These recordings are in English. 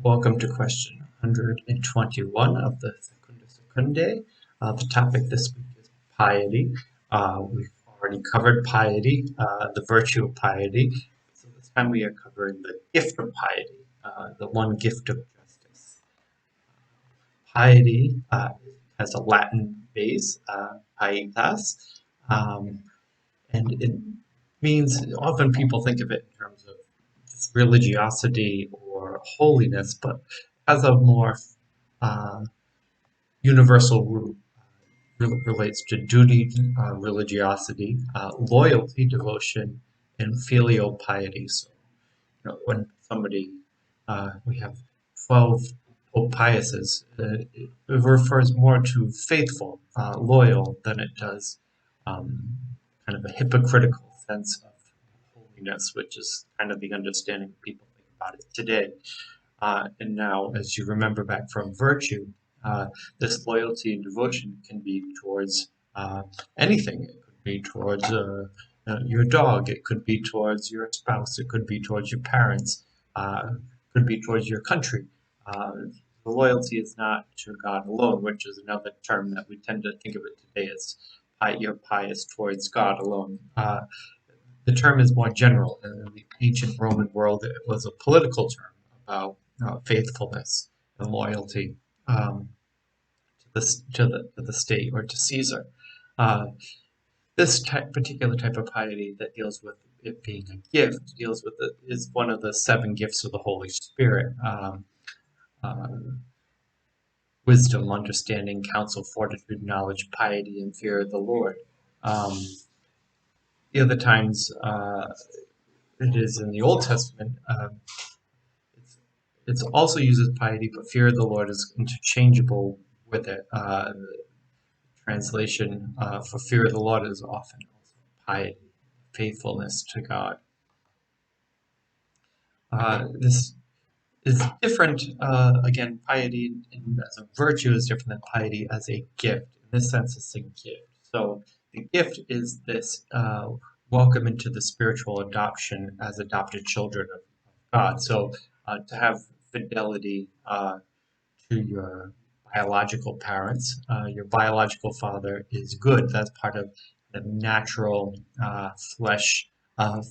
Welcome to question 121 of the Secunda Secundae. The topic this week is piety. We've already covered piety, the virtue of piety. So this time we are covering the gift of piety, the one gift of justice. Piety has a Latin base, pietas, and it means, often people think of it in terms of just religiosity or holiness, but has a more uh, universal root. Relates to duty, religiosity, loyalty, devotion, and filial piety. So, when somebody, we have 12 Pope Piuses, it refers more to faithful, loyal, than it does um, kind of a hypocritical sense of holiness, which is kind of the understanding people think about it today. And now, as you remember back from virtue, this loyalty and devotion can be towards anything. It could be towards your dog. It could be towards your spouse. It could be towards your parents. It could be towards your country. The loyalty is not to God alone, which is another term that we tend to think of it today as you're pious towards God alone. The term is more general. In the ancient Roman world, it was a political term about faithfulness and loyalty to the state or to Caesar. Uh, this particular type of piety that deals with it being a gift is one of the seven gifts of the Holy Spirit. Uh, Wisdom, understanding, counsel, fortitude, knowledge, piety, and fear of the Lord. The other times it is in the Old Testament. It also uses piety, but fear of the Lord is interchangeable with it. The translation for fear of the Lord is often also piety, faithfulness to God. This is different. Again, piety as a virtue is different than piety as a gift. In this sense, it's a gift. So the gift is this welcome into the spiritual adoption as adopted children of God. So to have fidelity to your biological parents. Your biological father is good. That's part of the natural flesh of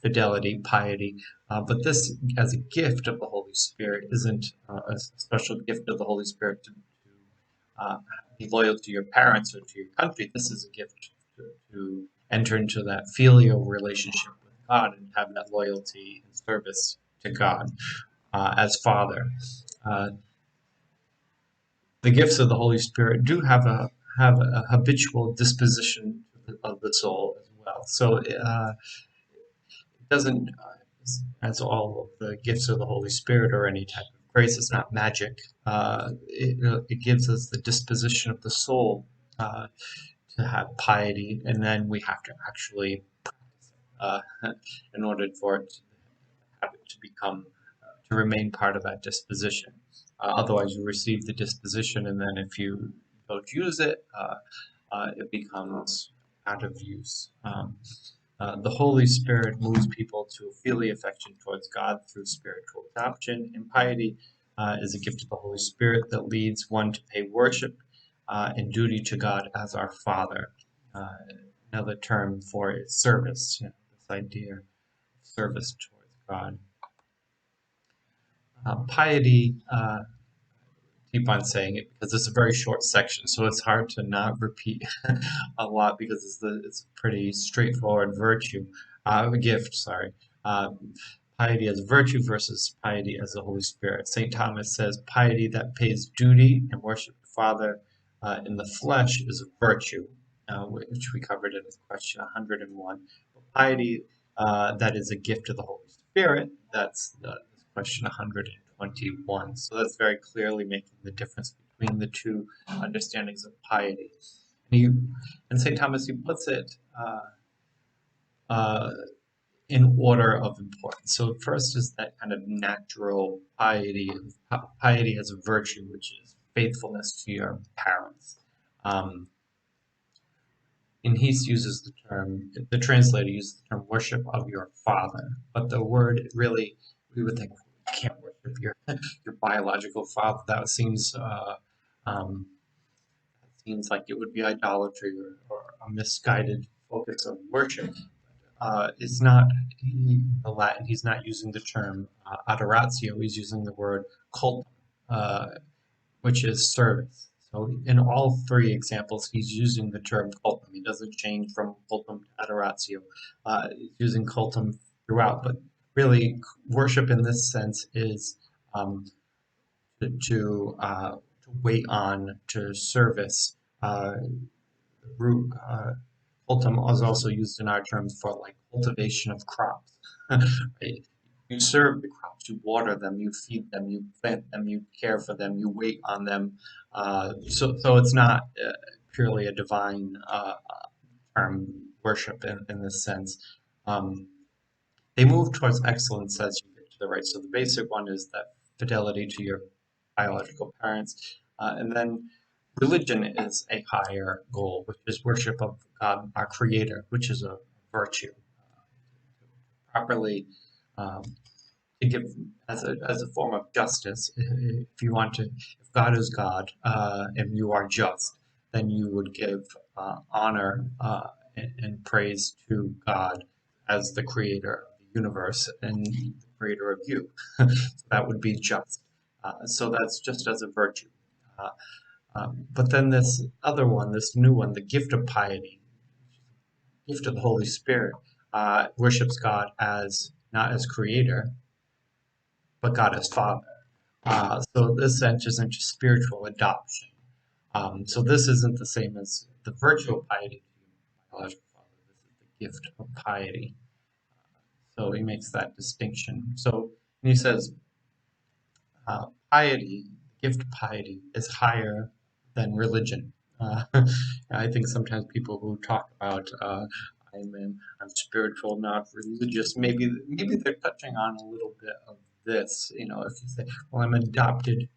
fidelity, piety. But this, as a gift of the Holy Spirit, isn't a special gift of the Holy Spirit to be loyal to your parents or to your country. This is a gift to enter into that filial relationship with God and have that loyalty and service to God as Father. Uh, the gifts of the Holy Spirit do have a habitual disposition of the soul as well. So it doesn't, as all of the gifts of the Holy Spirit or any type of grace, it's not magic. It gives us the disposition of the soul to have piety, and then we have to actually practice it in order for it to have it to become to remain part of that disposition. Otherwise, you receive the disposition, and then if you don't use it, it becomes out of use. The Holy Spirit moves people to a filial affection towards God through spiritual adoption, and piety is a gift of the Holy Spirit that leads one to pay worship and duty to God as our Father. Another term for it is service, this idea of service towards God. Piety, keep on saying it because it's a very short section, so it's hard to not repeat a lot because it's a pretty straightforward virtue, a gift, sorry. Piety as virtue versus piety as the Holy Spirit. St. Thomas says piety that pays duty and worship the Father in the flesh is a virtue, which we covered in question 101. But piety that is a gift of the Holy Spirit, that's question 121. So that's very clearly making the difference between the two understandings of piety. And St. Thomas, he puts it in order of importance. So first is that kind of natural piety, piety as a virtue, which is faithfulness to your parents. And he uses the term, the translator uses the term worship of your father, but the word really, we would think can't worship your biological father. That seems like it would be idolatry or a misguided focus of worship. It's not the Latin. He's not using the term adoratio. He's using the word cultum, uh, which is service. So in all three examples, he's using the term cultum. He doesn't change from cultum to adoratio. He's using cultum throughout, but really worship in this sense is um, to wait on, to service. Root cultum is also used in our terms for like cultivation of crops. Right? You serve the crops, you water them, you feed them, you plant them, you care for them, you wait on them. So it's not purely a divine term, worship in this sense. Um, they move towards excellence as you get to the right. So the basic one is that fidelity to your biological parents, and then religion is a higher goal, which is worship of God, our Creator, which is a virtue. Properly um, to give as a form of justice. If you want to, if God is God and you are just, then you would give honor and praise to God as the creator of the universe and the creator of you. So that would be just. So that's just as a virtue. Uh, but then this other one, this new one, the gift of piety, gift of the Holy Spirit, worships God as not as creator, but God as Father. So this enters into spiritual adoption. So this isn't the same as the virtual piety to biological father. This is the gift of piety. So he makes that distinction. So he says piety, gift of piety, is higher than religion. I think sometimes people who talk about I'm spiritual, not religious. Maybe they're touching on a little bit of this. You know, if you say, "Well, I'm adopted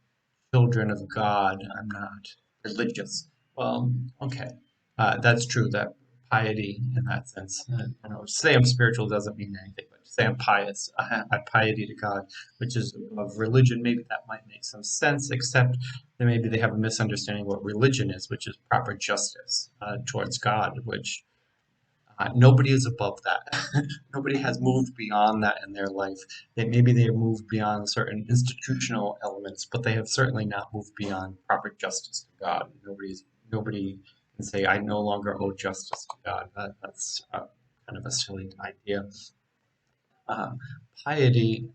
children of God. I'm not religious." Well, okay, that's true. That piety, in that sense, say I'm spiritual doesn't mean anything, but to say I'm pious, I have piety to God, which is of religion. Maybe that might make some sense, except that maybe they have a misunderstanding what religion is, which is proper justice towards God, which nobody is above that. Nobody has moved beyond that in their life. Maybe they have moved beyond certain institutional elements, but they have certainly not moved beyond proper justice to God. Nobody can say, "I no longer owe justice to God." That's kind of a silly idea. Uh, Piety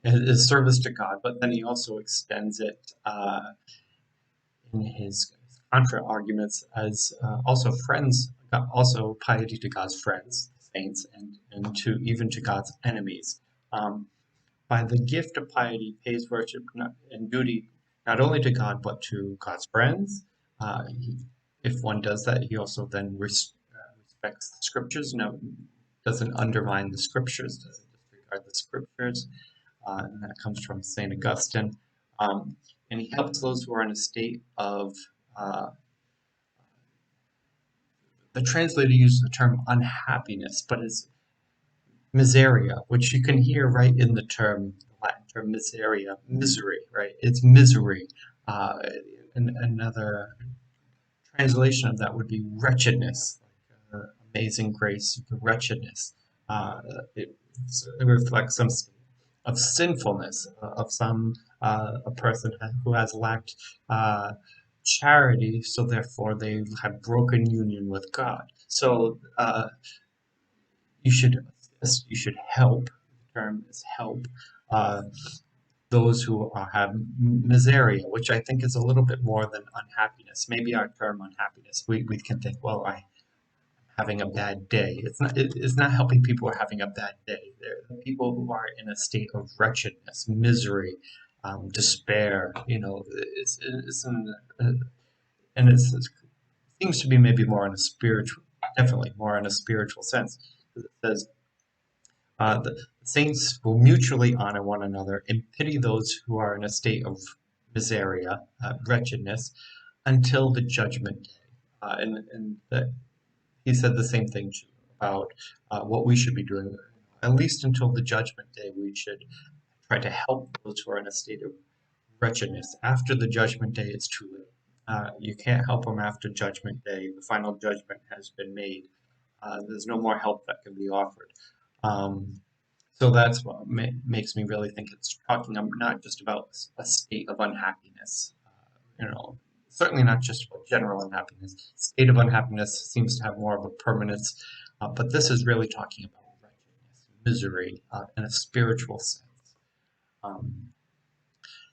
is service to God, but then he also extends it in his contra arguments as also friends, also piety to God's friends, saints, and to even to God's enemies. Um, by the gift of piety, pays worship and duty not only to God but to God's friends. If one does that, he also then respects the scriptures. No, doesn't undermine the scriptures, doesn't disregard the scriptures, and that comes from Saint Augustine. Um, and he helps those who are in a state of uh, the translator uses the term unhappiness, but it's miseria, which you can hear right in the term, the Latin term miseria, misery, right? It's misery. Uh, and another translation of that would be wretchedness, like amazing grace, wretchedness. Uh, it, it reflects some state of sinfulness, of some a person who has lacked charity, so therefore they have broken union with God. So you should you should help. The term is help uh, those who have miseria, which I think is a little bit more than unhappiness. Maybe our term unhappiness, we can think, well, I'm having a bad day. It's not helping people who are having a bad day. They're people who are in a state of wretchedness, misery, despair. You know, it's and it seems to be maybe more in a spiritual, definitely more in a spiritual sense. It says the saints will mutually honor one another and pity those who are in a state of miseria, wretchedness, until the judgment day. And he said the same thing too about what we should be doing. At least until the judgment day, we should try to help those who are in a state of wretchedness. After the judgment day, it's too late. You can't help them after judgment day. The final judgment has been made. There's no more help that can be offered. So that's what makes me really think it's talking not just about a state of unhappiness, certainly not just about general unhappiness. State of unhappiness seems to have more of a permanence, but this is really talking about wretchedness, misery, in a spiritual sense.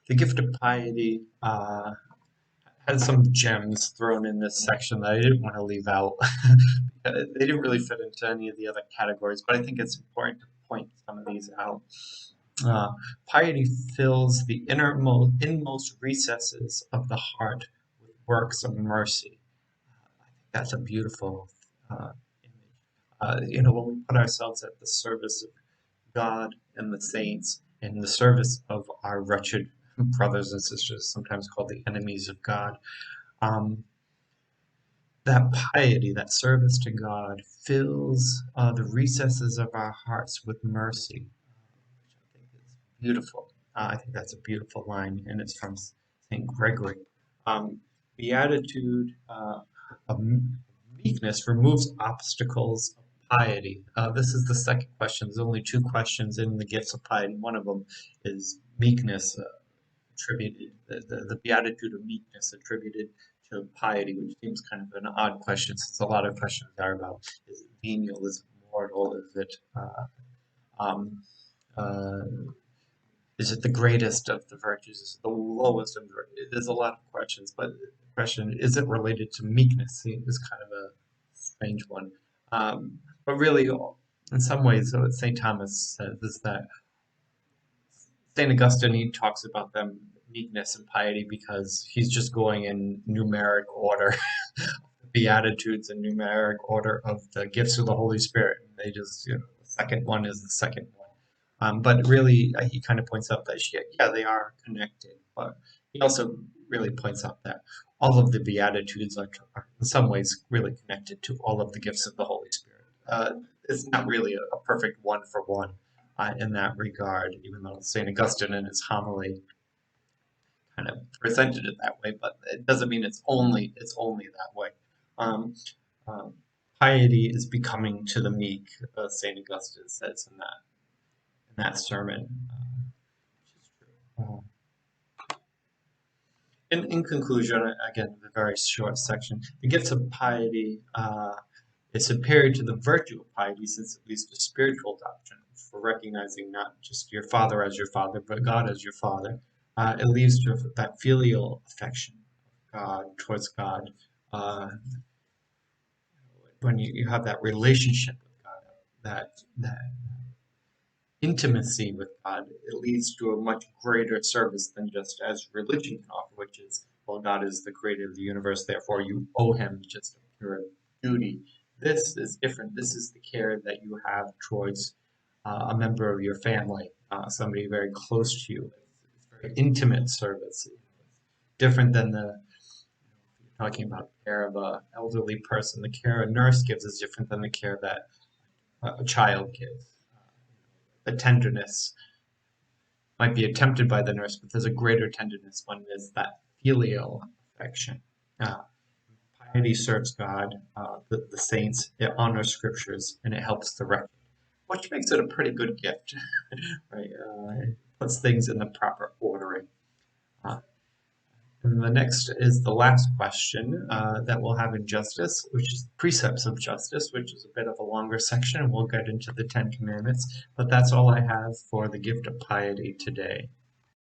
The gift of piety had some gems thrown in this section that I didn't want to leave out. They didn't really fit into any of the other categories, but I think it's important to point some of these out. Piety fills the inmost recesses of the heart with works of mercy. I think that's a beautiful image. When we put ourselves at the service of God and the saints, in the service of our wretched brothers and sisters, sometimes called the enemies of God, that piety, that service to God, fills the recesses of our hearts with mercy, which I think is beautiful. I think that's a beautiful line, and it's from St. Gregory. Beatitude of meekness removes obstacles of piety. This is the second question. There's only two questions in the gifts of piety. One of them is meekness attributed, the beatitude of meekness attributed to piety, which seems kind of an odd question, since a lot of questions are about, is it venial, is it mortal, is it the greatest of the virtues, is it the lowest of the virtues? There's a lot of questions, but the question, is it related to meekness, is kind of a strange one. But really, in some ways, what St. Thomas says is that St. Augustine, he talks about them, meekness and piety, because he's just going in numeric order, the Beatitudes in numeric order of the gifts of the Holy Spirit. They just, the second one is the second one. But really, he kind of points out that, they are connected. But he also really points out that all of the Beatitudes are in some ways really connected to all of the gifts of the Holy Spirit. It's not really a perfect one-for-one. In that regard, even though St. Augustine in his homily kind of presented it that way, but it doesn't mean it's only that way. Piety is becoming to the meek, St. Augustine says in that sermon, which is true. In conclusion, again, a very short section, the gifts of piety is superior to the virtue of piety, since it leads to spiritual doctrine, for recognizing not just your father as your father, but God as your father. It leads to that filial affection of God towards God. When you have that relationship with God, that intimacy with God, it leads to a much greater service than just as religion can offer, which is, well, God is the creator of the universe, therefore you owe him just a pure duty. This is different. This is the care that you have towards a member of your family, somebody very close to you. It's very intimate service. It's different than talking about care of an elderly person. The care a nurse gives is different than the care that a child gives. The tenderness might be attempted by the nurse, but there's a greater tenderness when there's that filial affection. Piety serves God, the saints, it honors scriptures, and it helps the wretched, which makes it a pretty good gift, right? It puts things in the proper ordering. And the next is the last question that we'll have in justice, which is precepts of justice, which is a bit of a longer section, and we'll get into the 10 Commandments. But that's all I have for the gift of piety today.